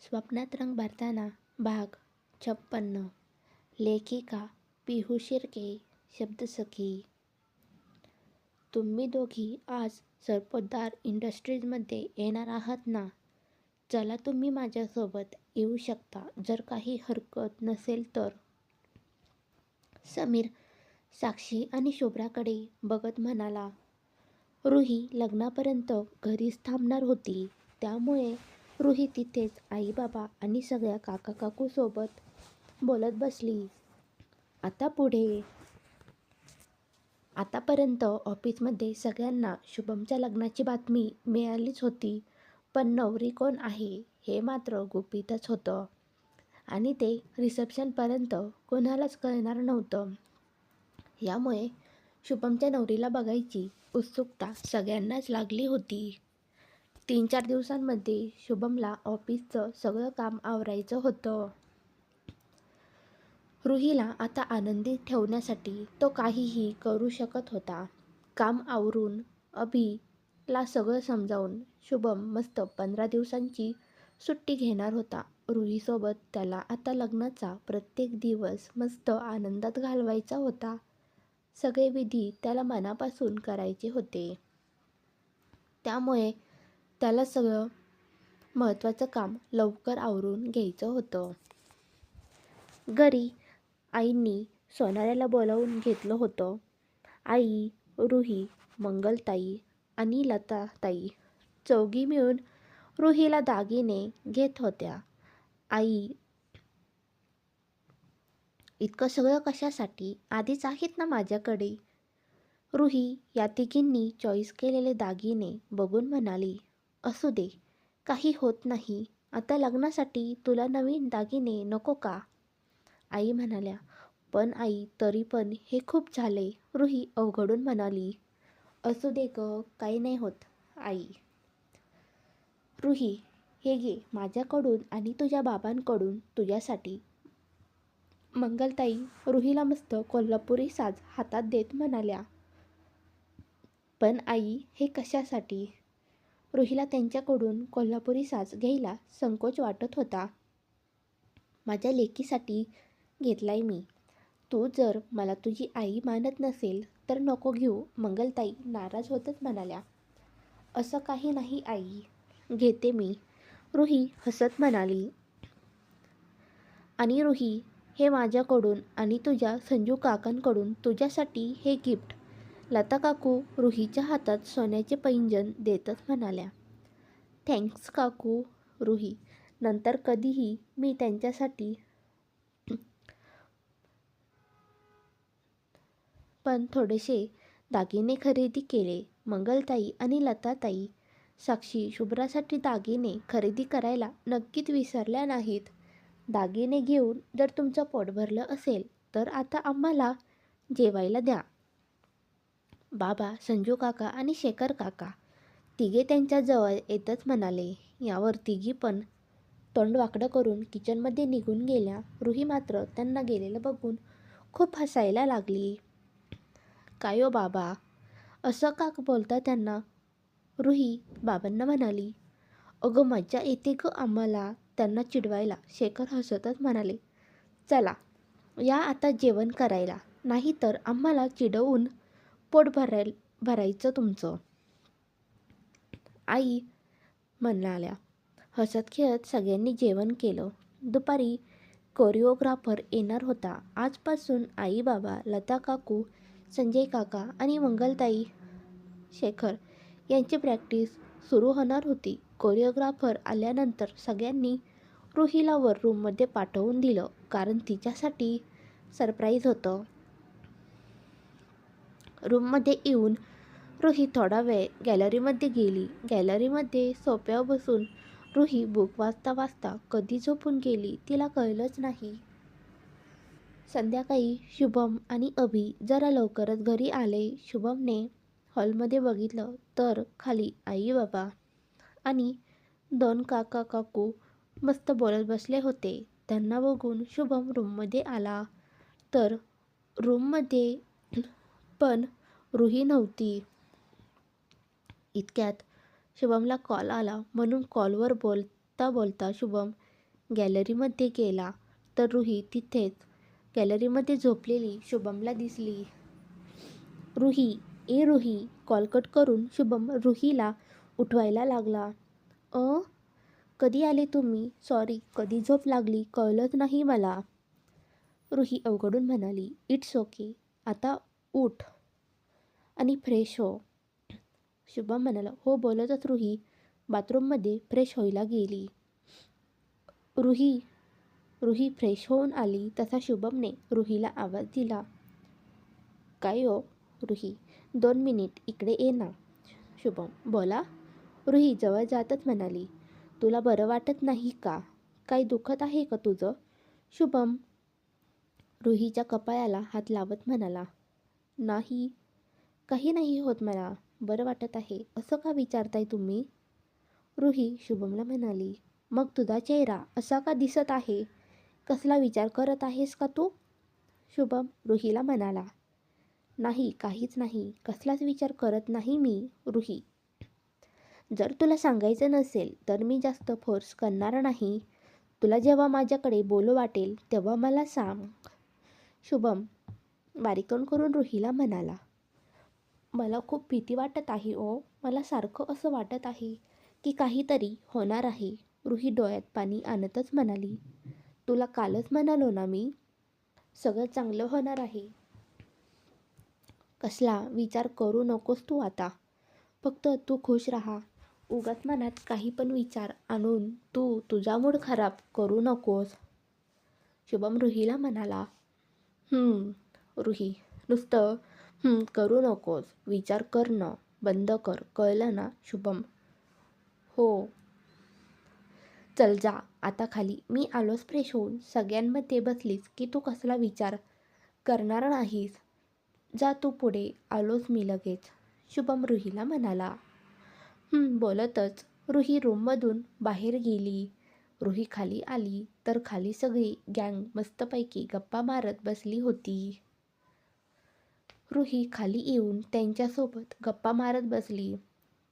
स्वप्नात रंग भरताना भाग 56. लेखिका पिहू शिर्के. शब्दसखी. तुम्ही दोघी आज सरपोतदार इंडस्ट्रीजमध्ये येणार आहात ना? चला, तुम्ही माझ्यासोबत येऊ शकता जर काही हरकत नसेल तर. समीर साक्षी आणि शुभ्राकडे बघत म्हणाला. रुही लग्नापर्यंत घरीच थांबणार होती, त्यामुळे रुही तिथेच आई बाबा आणि सगळ्या काका काकू सोबत बोलत बसली. आता पुढे. आतापर्यंत ऑफिसमध्ये सगळ्यांना शुभमच्या लग्नाची बातमी मिळालीच होती, पण नवरी कोण आहे हे मात्र गुपितच होतं आणि ते रिसेप्शनपर्यंत कोणालाच कळणार नव्हतं. यामुळे शुभमच्या नवरीला बघायची उत्सुकता सगळ्यांनाच लागली होती. 3-4 दिवसांमध्ये शुभमला ऑफिसचं सगळं काम आवरायचं होतं. रुहीला आता आनंदी ठेवण्यासाठी तो काहीही करू शकत होता. काम आवरून अभिला सगळं समजावून शुभम मस्त 15 दिवसांची सुट्टी घेणार होता. रुहीसोबत त्याला आता लग्नाचा प्रत्येक दिवस मस्त आनंदात घालवायचा होता. सगळे विधी त्याला मनापासून करायचे होते, त्यामुळे त्याला सगळं महत्त्वाचं काम लवकर आवरून घ्यायचं होतं. घरी आईंनी सोनाऱ्याला बोलावून घेतलं होतं. आई, रुही, मंगलताई आणि लताताई चौघी मिळून रुहीला दागिने घेत होत्या. आई, इतकं सगळं कशासाठी? आधीच आहेत ना माझ्याकडे. रुही या तिघींनी चॉईस केलेले दागिने बघून म्हणाली. असू दे, काही होत नाही. आता लग्नासाठी तुला नवीन दागिने नको का? आई म्हणाल्या. पण आई, तरी पण हे खूप झाले, रुही अवघडून म्हणाली. असू दे ग, काही नाही होत आई. रुही, हे घे माझ्याकडून आणि तुझ्या बाबांकडून तुझ्यासाठी. मंगलताई रुहीला मस्त कोल्हापुरी साज हातात देत म्हणाल्या. पण आई, हे कशासाठी? रुहीला त्यांच्याकडून कोल्हापुरी साज घ्यायला संकोच वाटत होता. माझ्या लेकीसाठी घेतलाय मी. तू जर मला तुझी आई मानत नसेल तर नको घेऊ, मंगलताई नाराज होतच म्हणाल्या. असं काही नाही आई, घेते मी, रुही हसत म्हणाली. आणि रुही, हे माझ्याकडून आणि तुझ्या संजू काकांकडून तुझ्यासाठी हे गिफ्ट. लता काकू रुहीच्या हातात सोन्याचे पैंजण देतच म्हणाल्या. थँक्स काकू. रुही, नंतर कधीही मी त्यांच्यासाठी पण थोडेसे दागिने खरेदी केले. मंगलताई आणि लताताई साक्षी शुभ्रासाठी दागिने खरेदी करायला नक्कीच विसरल्या नाहीत. दागिने घेऊन जर तुमचं पोट भरलं असेल तर आता आम्हाला जेवायला द्या. बाबा, संजू काका आणि शेखर काका तिघे त्यांच्या जवळ येतच म्हणाले. यावर तिघी पण तोंड वाकडं करून किचनमध्ये निघून गेल्या. रुही मात्र त्यांना गेलेलं बघून खूप हसायला लागली. काय ओ बाबा, असं का बोलता त्यांना? रुही बाबांना म्हणाली. अगं मज्जा येते ग आम्हाला त्यांना चिडवायला. शेखर हसतच म्हणाले. चला या आता जेवण करायला, नाही तर आम्हाला चिडवून पोट भरायचं तुमचं, आई म्हणाल्या. हसत खेळत सगळ्यांनी जेवण केलं. दुपारी कोरिओग्राफर येणार होता. आजपासून आई बाबा, लता काकू, संजय काका आणि मंगलताई, शेखर यांची प्रॅक्टिस सुरू होणार होती. कोरिओग्राफर आल्यानंतर सगळ्यांनी रुहीला वर रूममध्ये पाठवून दिलं, कारण तिच्यासाठी सरप्राईज होतं. रूममध्ये येऊन रुही थोडा वेळ गॅलरीमध्ये गेली. गॅलरीमध्ये सोफ्यावर बसून रुही बुक वाचता वाचता कधी झोपून गेली तिला कळलंच नाही. संध्याकाळी शुभम आणि अभि जरा लवकरच घरी आले. शुभमने हॉलमध्ये बघितलं तर खाली आई बाबा आणि 2 काका काकू मस्त बोलत बसले होते. त्यांना बघून शुभम रूममध्ये आला तर रूममध्ये पण रुही नव्हती. इतक्यात शुभमला कॉल आला, म्हणून कॉलवर बोलता बोलता शुभम गॅलरीमध्ये गेला तर रुही तिथेच गॅलरीमध्ये झोपलेली शुभमला दिसली. रुही, ए रुही, कॉल कट करून शुभम रुहीला उठवायला लागला. कधी आले तुम्ही? सॉरी, कधी झोप लागली कळलंच नाही मला. रुही अवघडून म्हणाली. इट्स ओके, आता उठ आणि फ्रेश हो. शुभम म्हणाला. हो. बोलतच रुही बाथरूममध्ये फ्रेश व्हायला गेली. रुही रुही फ्रेश होऊन आली तसा शुभमने रुहीला आवाज दिला. काय हो रुही, 2 मिनिट इकडे ये ना. शुभम. बोला. रुही जवळ जातच म्हणाली. तुला बरं वाटत नाही का? काही दुखत आहे का तुझं? शुभम रुहीच्या कपाळाला हात लावत म्हणाला. नाही, काही नाही होत मला. बरं वाटत आहे. असं का विचारताय तुम्ही? रुही शुभमला म्हणाली. मग तुझा चेहरा असा का दिसत आहे? कसला विचार करत आहेस का तू? शुभम रुहीला म्हणाला. नाही, काहीच नाही. कसलाच विचार करत नाही मी रुही. जर तुला सांगायचं नसेल तर मी जास्त फोर्स करणार नाही. तुला जेव्हा माझ्याकडे बोलू वाटेल तेव्हा मला सांग. शुभम बारीक तोंड करून रुहीला म्हणाला. मला खूप भीती वाटत आहे ओ. मला सारखं असं वाटत आहे की काहीतरी होणार आहे. रुही डोळ्यात पाणी आणतच म्हणाली. तुला कालच म्हणालो ना मी, सगळं चांगलं होणार आहे. कसला विचार करू नकोस तू आता. फक्त तू खुश राहा. उगाच मनात काही पण विचार आणून तू तुझा मूड खराब करू नकोस. शुभम रुहीला म्हणाला. रुही, नुसतं करू नकोस. विचार करणं बंद कर, कळलं ना? शुभम. हो. चल जा आता खाली. मी आलोच फ्रेश होऊन. सगळ्यांमध्ये बसलीस की तू कसला विचार करणार नाहीस. जा तू पुढे, आलोच मी लगेच. शुभम रुहीला म्हणाला. बोलतच रुही रूममधून बाहेर गेली. रुही खाली आली तर खाली सगळी गँग मस्तपैकी गप्पा मारत बसली होती. रुही खाली येऊन त्यांच्यासोबत गप्पा मारत बसली.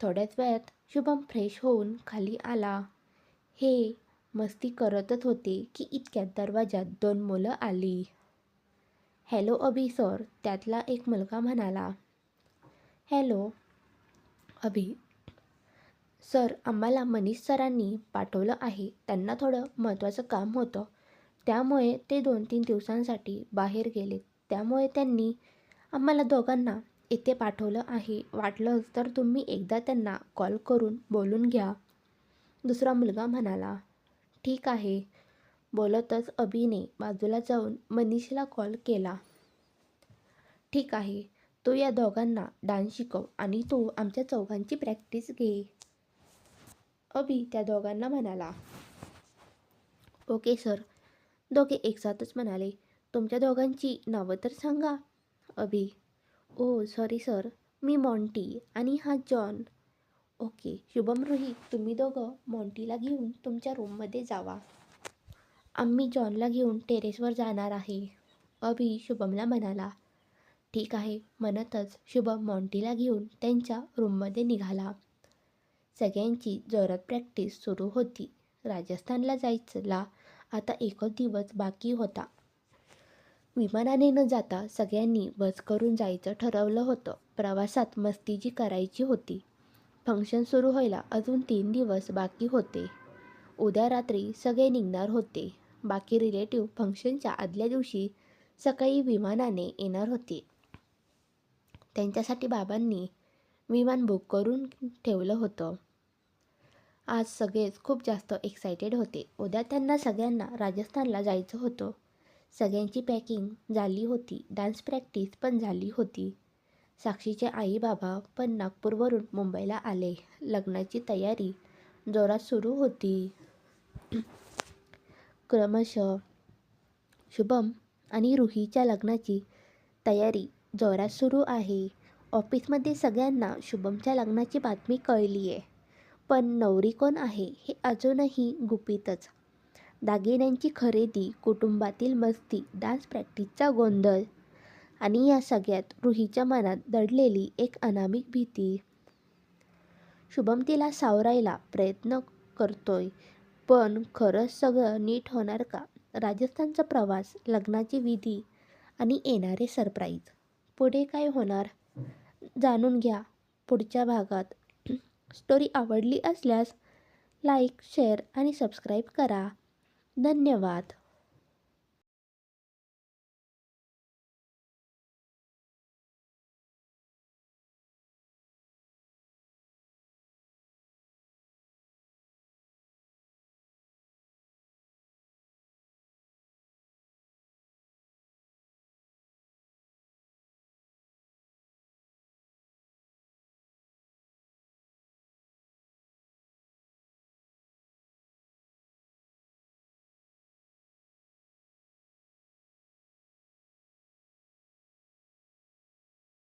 थोड्याच वेळात शुभम फ्रेश होऊन खाली आला. हे मस्ती करतच होते की इतक्यात दरवाजात 2 मुलं आली. हॅलो अभि सर, त्यातला एक मुलगा म्हणाला. हॅलो अभि सर, आम्हाला मनीष सरांनी पाठवलं आहे. त्यांना थोडं महत्त्वाचं काम होतं, त्यामुळे ते 2-3 दिवसांसाठी बाहेर गेले. त्यामुळे त्यांनी आम्हाला दोघांना इथे पाठवलं आहे. वाटलंच तर तुम्ही एकदा त्यांना कॉल करून बोलून घ्या. दुसरा मुलगा म्हणाला. ठीक आहे. बोलतच अभिने बाजूला जाऊन मनीषला कॉल केला. ठीक आहे, तू या दोघांना डान्स शिकव आणि तू आमच्या चौघांची प्रॅक्टिस घे. अभि त्या दोघांना म्हणाला. Okay sir. दोघे एकसाथच म्हणाले. तुमच्या दोघांची नावं तर सांगा. अभि. ओ सॉरी सर, मी मॉन्टी आणि हा जॉन. ओके. शुभम रुही, तुम्ही दोघं मॉन्टीला घेऊन तुमच्या रूममध्ये जावा. आम्ही जॉनला घेऊन टेरेसवर जाणार आहे. अभि शुभमला म्हणाला. ठीक आहे म्हणतच शुभम मॉन्टीला घेऊन त्यांच्या रूममध्ये निघाला. सगळ्यांची जोरात प्रॅक्टिस सुरू होती. राजस्थानला जायला आता एकच दिवस बाकी होता. विमानाने न जाता सगळ्यांनी बस करून जायचं ठरवलं होतं. प्रवासात मस्ती जी करायची होती. फंक्शन सुरू व्हायला अजून 3 दिवस बाकी होते. उद्या रात्री सगळे निघणार होते. बाकी रिलेटिव्ह फंक्शनच्या आदल्या दिवशी सकाळी विमानाने येणार होते. त्यांच्यासाठी बाबांनी विमान बुक करून ठेवलं होतं. आज सगळेच खूप जास्त एक्सायटेड होते. उद्या त्यांना सगळ्यांना राजस्थानला जायचं होतं. सगळ्यांची पॅकिंग झाली होती. डान्स प्रॅक्टिस पण झाली होती. साक्षीचे आई बाबा पण नागपूरवरून मुंबईला आले. लग्नाची तयारी जोरात सुरू होती. क्रमशः शुभम आणि रुहीच्या लग्नाची तयारी जोरात सुरू आहे. ऑफिसमध्ये सगळ्यांना शुभमच्या लग्नाची बातमी कळली आहे. पण नवरी कोण आहे हे अजूनही गुपितच. दागिन्यांची खरेदी, कुटुंबातील मस्ती, डान्स प्रॅक्टिसचा गोंधळ आणि या सगळ्यात रुहीच्या मनात दडलेली एक अनामिक भीती. शुभम तिला सावरायला प्रयत्न करतोय पण खरंच सगळं नीट होणार का? राजस्थानचा प्रवास, लग्नाची विधी आणि येणारे सरप्राईज. पुढे काय होणार जाणून घ्या पुढच्या भागात. स्टोरी आवडली असल्यास लाईक, शेअर आणि सबस्क्राईब करा. धन्यवाद.